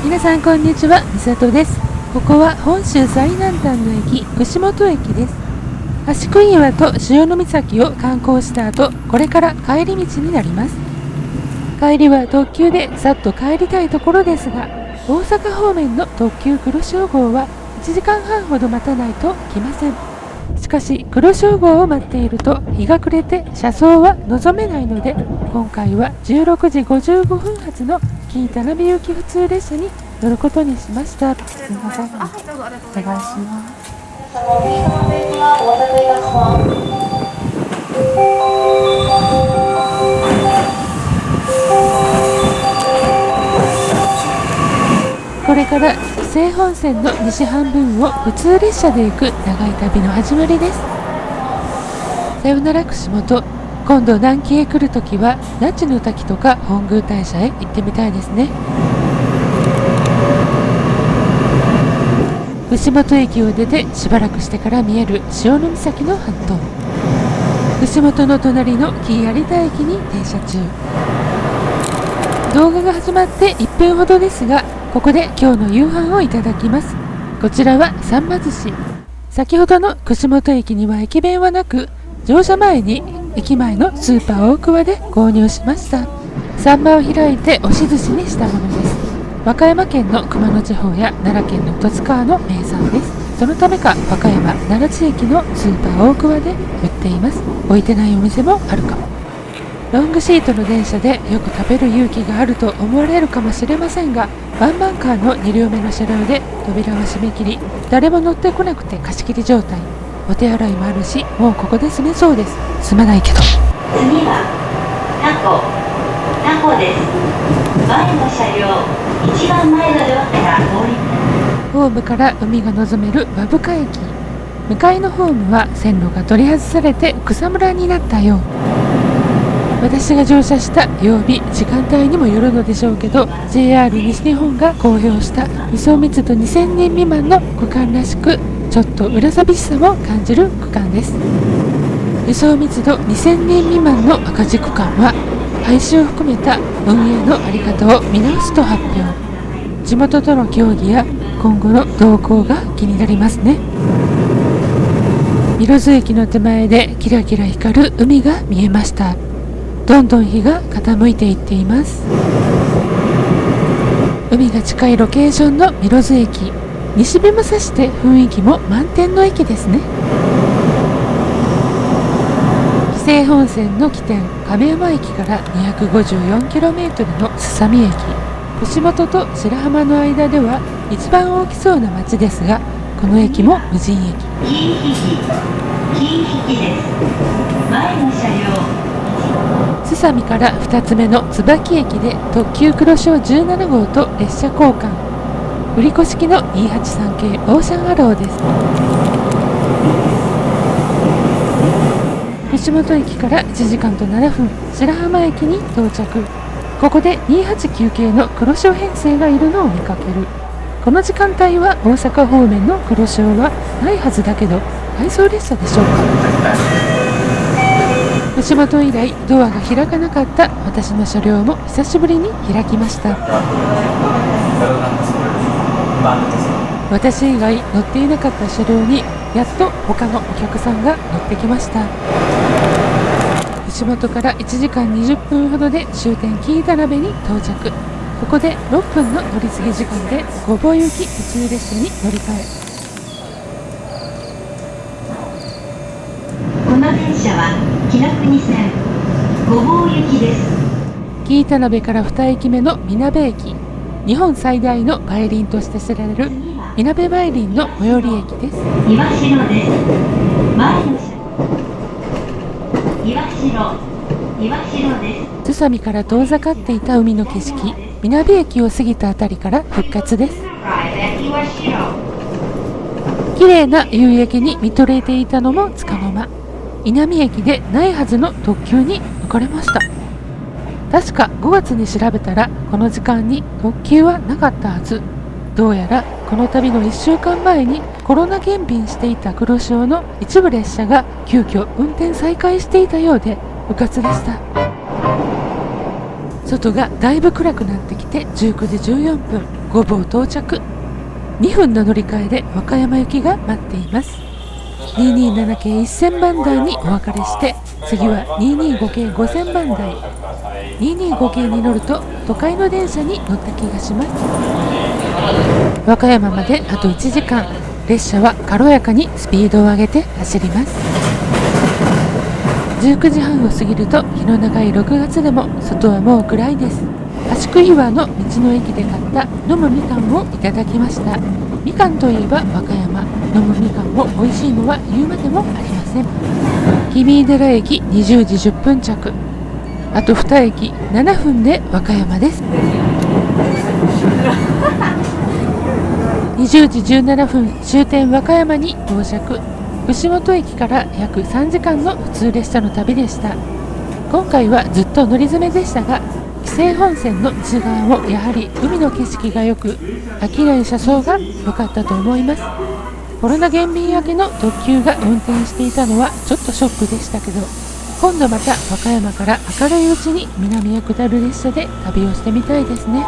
皆さんこんにちは、みさとです。ここは本州最南端の駅、串本駅です。橋杭岩と潮岬を観光した後、これから帰り道になります。帰りは特急でさっと帰りたいところですが、大阪方面の特急黒潮号は1時間半ほど待たないと来ません。しかし黒潮号を待っていると日が暮れて車窓は望めないので、今回は16時55分発の紀伊田辺行き普通列車に乗ることにしました。すみません、お願いします。これから西本線の西半分を普通列車で行く長い旅の始まりです。さよなら串本。今度南紀へ来るときは那智の滝とか本宮大社へ行ってみたいですね。串本駅を出てしばらくしてから見える潮岬の半島。串本の隣の紀伊有田駅に停車中。動画が始まって1分ほどですが、ここで今日の夕飯をいただきます。こちらはさんま寿司。先ほどの串本駅には駅弁はなく、乗車前に駅前のスーパー大桑で購入しました。サンマを開いて押し寿司にしたものです。和歌山県の熊野地方や奈良県の十津川の名産です。そのためか和歌山奈良地域のスーパー大桑で売っています。置いてないお店もあるかも。ロングシートの電車でよく食べる勇気があると思われるかもしれませんが、ワンマンカーの2両目の車両で扉は閉め切り、誰も乗ってこなくて貸し切り状態。お手洗いもあるし、もうここで住めそうです。住まないけど。次はタコです。前の車両一番前のドアから降ります。ホームから海が望める和深駅。向かいのホームは線路が取り外されて草むらになったよう。私が乗車した曜日時間帯にもよるのでしょうけど、 JR 西日本が公表した輸送密度2000人未満の区間らしく、ちょっと裏寂しさも感じる区間です。輸送密度2000人未満の赤字区間は廃止を含めた運営の在り方を見直すと発表。地元との協議や今後の動向が気になりますね。室津駅の手前でキラキラ光る海が見えました。どんどん日が傾いていっています。海が近いロケーションの室津駅、西日もさして雰囲気も満点の駅ですね。紀勢本線の起点亀山駅から 254km のすさみ駅。串本と白浜の間では一番大きそうな町ですが、この駅も無人駅。金引です。前の車両すさみから2つ目の椿駅で特急黒潮17号と列車交換。売り子式の283系オーシャンアローです。串本駅から1時間と7分、白浜駅に到着。ここで289系の黒潮編成がいるのを見かける。この時間帯は大阪方面の黒潮はないはずだけど、回送列車でしょうか。串本以来ドアが開かなかった私の車両も久しぶりに開きました。私以外乗っていなかった車両にやっと他のお客さんが乗ってきました。串本から1時間20分ほどで終点紀伊田辺に到着。ここで6分の乗り継ぎ時間で御坊行き普通列車に乗り換え。この電車は紀伊国線御坊行きです。紀伊田辺から2駅目のみなべ駅。日本最大の梅林として知られるみなべ梅林の最寄り駅です。岩城です。前の車岩城です。すさみから遠ざかっていた海の景色、みなべ駅を過ぎたあたりから復活です。綺麗な夕焼けに見とれていたのもつかの間、稲見駅でないはずの特急に抜かれました。確か5月に調べたらこの時間に特急はなかったはず。どうやらこの旅の1週間前にコロナ減便していた黒潮の一部列車が急遽運転再開していたようで、うかつでした。外がだいぶ暗くなってきて19時14分。御坊到着。2分の乗り換えで和歌山行きが待っています。227系1000番台にお別れして、次は225系5000番台。225系に乗ると都会の電車に乗った気がします。和歌山まであと1時間。列車は軽やかにスピードを上げて走ります。19時半を過ぎると日の長い6月でも外はもう暗いです。橋杭岩の道の駅で買った飲むみかんをいただきました。みかんといえば和歌山、飲むみかんも美味しいのは言うまでもありません。氷見井寺駅20時10分着。あと2駅7分で和歌山です。20時17分終点和歌山に到着。串本駅から約3時間の普通列車の旅でした。今回はずっと乗り詰めでしたが、紀勢本線の内側もやはり海の景色が良く、飽きない車窓が良かったと思います。コロナ減便明けの特急が運転していたのはちょっとショックでしたけど、今度また和歌山から明るいうちに南へ下る列車で旅をしてみたいですね。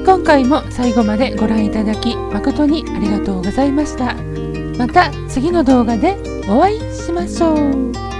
今回も最後までご覧いただき誠にありがとうございました。また次の動画でお会いしましょう。